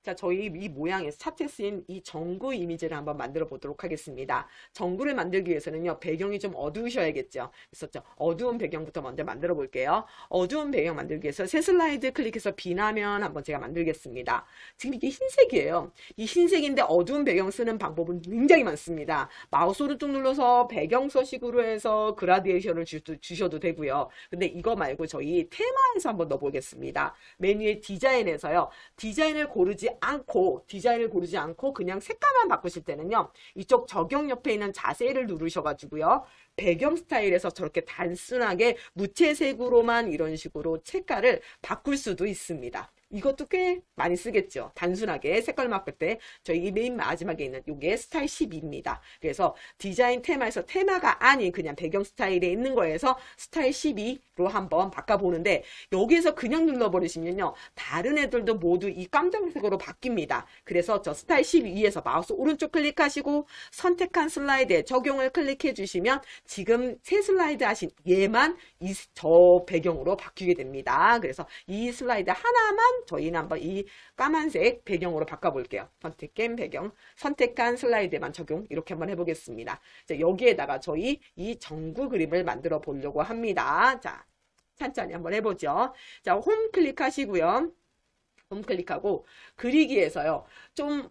자, 저희 이 모양에서 차트에 쓰인 이 전구 이미지를 한번 만들어 보도록 하겠습니다. 전구를 만들기 위해서는요, 배경이 좀 어두우셔야겠죠. 그래서 어두운 배경부터 먼저 만들어 볼게요. 어두운 배경 만들기 위해서 새 슬라이드 클릭해서 비나면 한번 제가 만들겠습니다. 지금 이게 흰색이에요. 이 흰색인데 어두운 배경 쓰는 방법은 굉장히 많습니다. 마우스 오른쪽 눌러서 배경 서식으로 해서 그라데이션을 주셔도 되고요. 근데 이거 말고 저희 테마에서 한번 넣어보겠습니다. 메뉴의 디자인에서요. 디자인을 고르지 않고 그냥 색감만 바꾸실 때는요. 이쪽 적용 옆에 있는 자세를 누르셔가지고요. 배경 스타일에서 저렇게 단순하게 무채색으로만 이런 식으로 색깔을 바꿀 수도 있습니다. 이것도 꽤 많이 쓰겠죠. 단순하게 색깔만 바꿀 때 저희 이 맨 마지막에 있는 이게 스타일 12입니다. 그래서 디자인 테마에서 테마가 아닌 그냥 배경 스타일에 있는 거에서 스타일 12로 한번 바꿔보는데 여기에서 그냥 눌러버리시면요. 다른 애들도 모두 이 깜짝색으로 바뀝니다. 그래서 저 스타일 12에서 마우스 오른쪽 클릭하시고 선택한 슬라이드에 적용을 클릭해 주시면 지금 새 슬라이드 하신 얘만 저 배경으로 바뀌게 됩니다. 그래서 이 슬라이드 하나만 저희는 한번 이 까만색 배경으로 바꿔볼게요. 선택한 배경, 선택한 슬라이드만 적용 이렇게 한번 해보겠습니다. 자, 여기에다가 저희 이 전구 그림을 만들어 보려고 합니다. 자, 천천히 한번 해보죠. 자, 홈 클릭하시고요. 홈 클릭하고 그리기에서요. 좀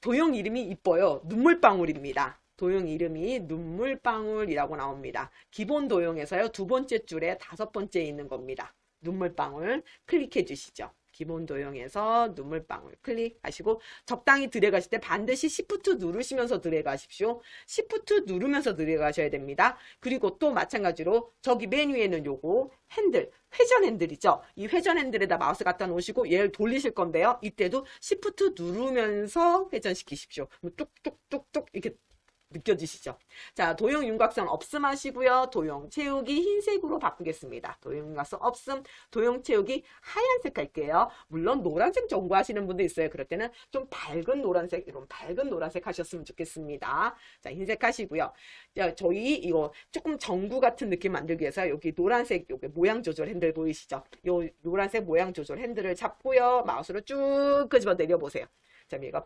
도형 이름이 이뻐요. 눈물방울입니다. 도형 이름이 눈물방울이라고 나옵니다. 기본 도형에서요. 두 번째 줄에 다섯 번째에 있는 겁니다. 눈물방울 클릭해 주시죠. 기본 도형에서 눈물방울 클릭하시고 적당히 들어가실 때 반드시 Shift 누르시면서 들어가십시오. Shift 누르면서 들어가셔야 됩니다. 그리고 또 마찬가지로 저기 메뉴에는 요거 핸들, 회전 핸들이죠. 이 회전 핸들에다 마우스 갖다 놓으시고 얘를 돌리실 건데요. 이때도 Shift 누르면서 회전시키십시오. 뚝뚝뚝뚝 이렇게 느껴지시죠? 자, 도형 윤곽선 없음 하시고요. 도형 채우기 흰색으로 바꾸겠습니다. 도형 윤곽선 없음, 도형 채우기 하얀색 할게요. 물론 노란색 전구하시는 분도 있어요. 그럴 때는 좀 밝은 노란색, 이런 밝은 노란색 하셨으면 좋겠습니다. 자, 흰색 하시고요. 자, 저희 이거 조금 전구 같은 느낌 만들기 위해서 여기 노란색 요게 모양 조절 핸들 보이시죠? 요 노란색 모양 조절 핸들을 잡고요. 마우스로 쭉 끄집어 내려보세요. 자, 얘가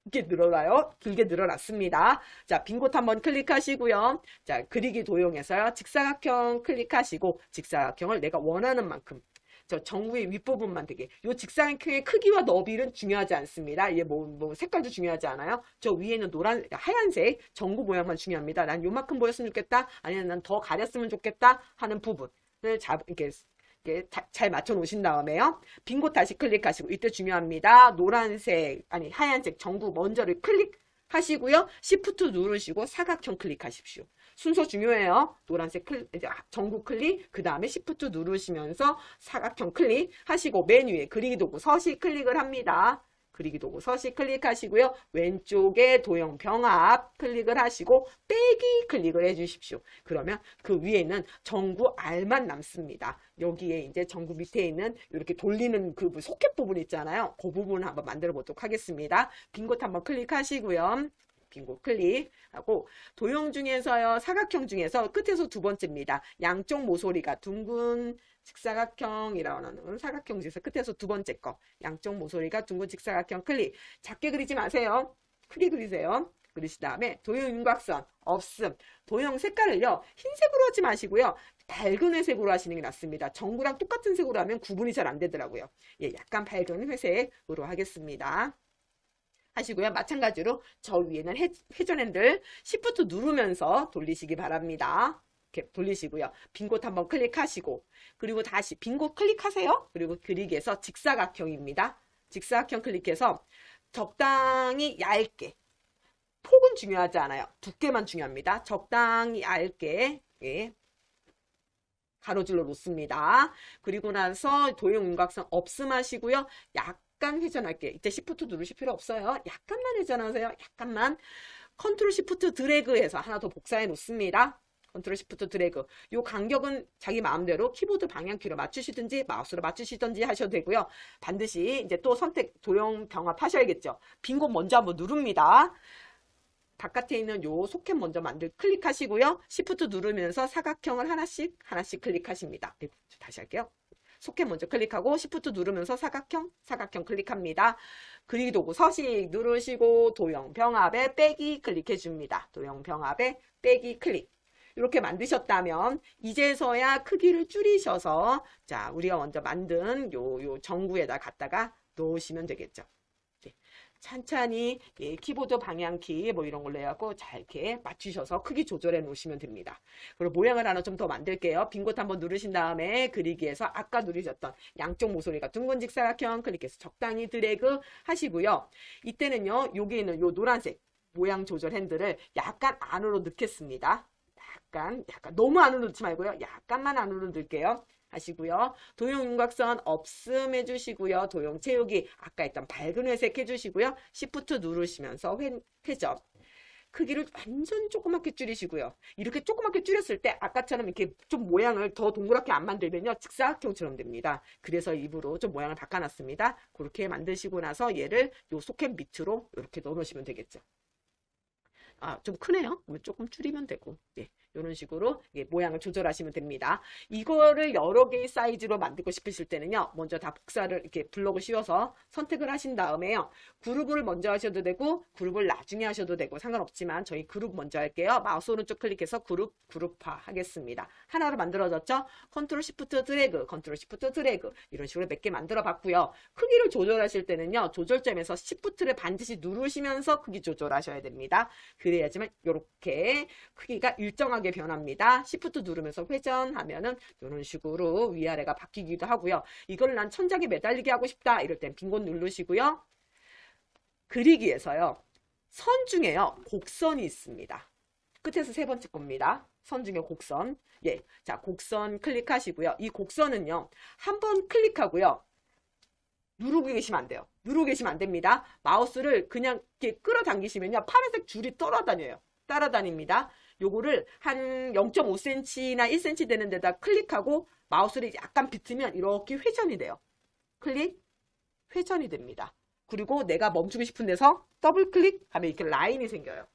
이렇게 늘어나요. 길게 늘어났습니다. 자, 빈 곳 한번 클릭하시고요. 자, 그리기 도형에서요. 직사각형 클릭하시고 직사각형을 내가 원하는 만큼 저 전구의 윗부분만 되게 요 직사각형의 크기와 너비는 중요하지 않습니다. 얘 뭐 색깔도 중요하지 않아요. 저 위에는 하얀색 전구 모양만 중요합니다. 난 요만큼 보였으면 좋겠다. 아니면 난 더 가렸으면 좋겠다 하는 부분을 이렇게 잘 맞춰 놓으신 다음에요. 빈 곳 다시 클릭하시고 이때 중요합니다. 노란색 아니 하얀색 전구 먼저를 클릭하시고요. Shift 누르시고 사각형 클릭하십시오. 순서 중요해요. 노란색 전구 클릭 그 다음에 Shift 누르시면서 사각형 클릭하시고 메뉴에 그리기 도구 서식 클릭을 합니다. 그리기 도구 서식 클릭하시고요. 왼쪽에 도형 병합 클릭을 하시고 빼기 클릭을 해주십시오. 그러면 그 위에는 전구 R만 남습니다. 여기에 이제 전구 밑에 있는 이렇게 돌리는 그 소켓 부분 있잖아요. 그 부분을 한번 만들어 보도록 하겠습니다. 빈 곳 한번 클릭하시고요. 빈 곳 클릭하고 도형 중에서요. 사각형 중에서 끝에서 두 번째입니다. 양쪽 모서리가 둥근 직사각형이라는 사각형 중에서 끝에서 두 번째 거 양쪽 모서리가 둥근 직사각형 클릭 작게 그리지 마세요. 크게 그리세요. 그리신 다음에 도형 윤곽선 없음 도형 색깔을요 흰색으로 하지 마시고요 밝은 회색으로 하시는 게 낫습니다. 전구랑 똑같은 색으로 하면 구분이 잘 안 되더라고요. 예, 약간 밝은 회색으로 하겠습니다. 하시고요. 마찬가지로 저 위에는 회전 핸들 Shift 누르면서 돌리시기 바랍니다. 이렇게 돌리시고요. 빈 곳 한번 클릭하시고 그리고 다시 빈 곳 클릭하세요. 그리고 그리기에서 직사각형입니다. 직사각형 클릭해서 적당히 얇게 폭은 중요하지 않아요. 두께만 중요합니다. 적당히 얇게 예, 가로줄로 놓습니다. 그리고 나서 도형 윤곽선 없음 하시고요. 약간 회전할게요. 이때 Shift 누르실 필요 없어요. 약간만 회전하세요. 약간만 컨트롤 Shift 드래그해서 하나 더 복사해 놓습니다. 컨트롤 Shift 드래그. 요 간격은 자기 마음대로 키보드 방향키로 맞추시든지 마우스로 맞추시든지 하셔도 되고요. 반드시 이제 또 선택 도형 병합 하셔야겠죠. 빈 곳 먼저 한번 누릅니다. 바깥에 있는 요 소켓 먼저 클릭하시고요. Shift 누르면서 사각형을 하나씩 클릭하십니다. 다시 할게요. 소켓 먼저 클릭하고 Shift 누르면서 사각형 클릭합니다. 그리기 도구 서식 누르시고 도형 병합에 빼기 클릭해 줍니다. 도형 병합에 빼기 클릭. 이렇게 만드셨다면 이제서야 크기를 줄이셔서 자, 우리가 먼저 만든 요 전구에다 갖다가 놓으시면 되겠죠. 찬찬히 키보드 방향키 뭐 이런 걸로 해갖고 잘 이렇게 맞추셔서 크기 조절해 놓으시면 됩니다. 그리고 모양을 하나 좀 더 만들게요. 빈 곳 한번 누르신 다음에 그리기에서 아까 누르셨던 양쪽 모서리가 둥근 직사각형 클릭해서 적당히 드래그 하시고요. 이때는요, 여기 있는 요 노란색 모양 조절 핸들을 약간 안으로 넣겠습니다. 약간 너무 안으로 넣지 말고요. 약간만 안으로 넣을게요. 하시고요. 도형 윤곽선 없음 해주시고요. 도형 채우기 아까 했던 밝은 회색 해주시고요. Shift 누르시면서 회전. 크기를 완전 조그맣게 줄이시고요. 이렇게 조그맣게 줄였을 때 아까처럼 이렇게 좀 모양을 더 동그랗게 안 만들면요. 직사각형처럼 됩니다. 그래서 일부러 좀 모양을 바꿔놨습니다. 그렇게 만드시고 나서 얘를 요 소켓 밑으로 이렇게 넣어놓으시면 되겠죠. 아, 좀 크네요. 조금 줄이면 되고. 네, 이런 식으로 모양을 조절하시면 됩니다. 이거를 여러 개의 사이즈로 만들고 싶으실 때는요, 먼저 다 복사를 이렇게 블록을 씌워서 선택을 하신 다음에요, 그룹을 먼저 하셔도 되고, 그룹을 나중에 하셔도 되고, 상관없지만 저희 그룹 먼저 할게요. 마우스 오른쪽 클릭해서 그룹화 하겠습니다. 하나로 만들어졌죠? 컨트롤 시프트 드래그, 컨트롤 시프트 드래그, 이런 식으로 몇 개 만들어 봤고요. 크기를 조절하실 때는요, 조절점에서 시프트를 반드시 누르시면서 크기 조절하셔야 됩니다. 그래야지만 이렇게 크기가 일정하게 변합니다. Shift 누르면서 회전하면은 이런 식으로 위아래가 바뀌기도 하고요. 이걸 난 천장에 매달리게 하고 싶다. 이럴 땐 빈 곳 누르시고요. 그리기에서요. 선 중에요. 곡선이 있습니다. 끝에서 세 번째 겁니다. 선 중에 곡선. 예. 자, 곡선 클릭하시고요. 이 곡선은요. 한번 클릭하고요. 누르고 계시면 안 돼요. 누르고 계시면 안 됩니다. 마우스를 그냥 이렇게 끌어당기시면요. 파란색 줄이 따라다닙니다. 요거를 한 0.5cm나 1cm 되는 데다 클릭하고 마우스를 약간 비트면 이렇게 회전이 돼요. 클릭, 회전이 됩니다. 그리고 내가 멈추고 싶은 데서 더블 클릭하면 이렇게 라인이 생겨요.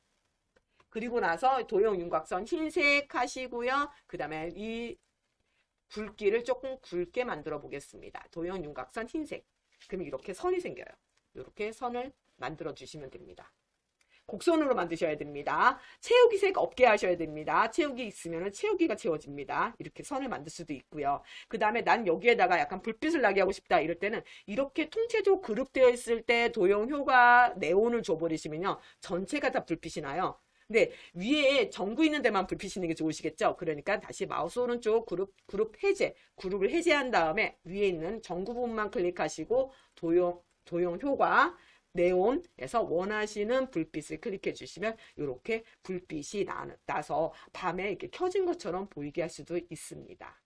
그리고 나서 도형 윤곽선 흰색 하시고요. 그 다음에 이 굵기를 조금 굵게 만들어 보겠습니다. 도형 윤곽선 흰색. 그럼 이렇게 선이 생겨요. 이렇게 선을 만들어 주시면 됩니다. 곡선으로 만드셔야 됩니다. 채우기 색 없게 하셔야 됩니다. 채우기 있으면 채우기가 채워집니다. 이렇게 선을 만들 수도 있고요. 그 다음에 난 여기에다가 약간 불빛을 나게 하고 싶다 이럴 때는 이렇게 통째로 그룹되어 있을 때 도형 효과 네온을 줘버리시면요. 전체가 다 불빛이 나요. 근데 위에 전구 있는 데만 불빛이 있는 게 좋으시겠죠? 그러니까 다시 마우스 오른쪽 그룹을 해제한 다음에 위에 있는 전구 부분만 클릭하시고 도형 효과 네온에서 원하시는 불빛을 클릭해 주시면 이렇게 불빛이 나서 밤에 이렇게 켜진 것처럼 보이게 할 수도 있습니다.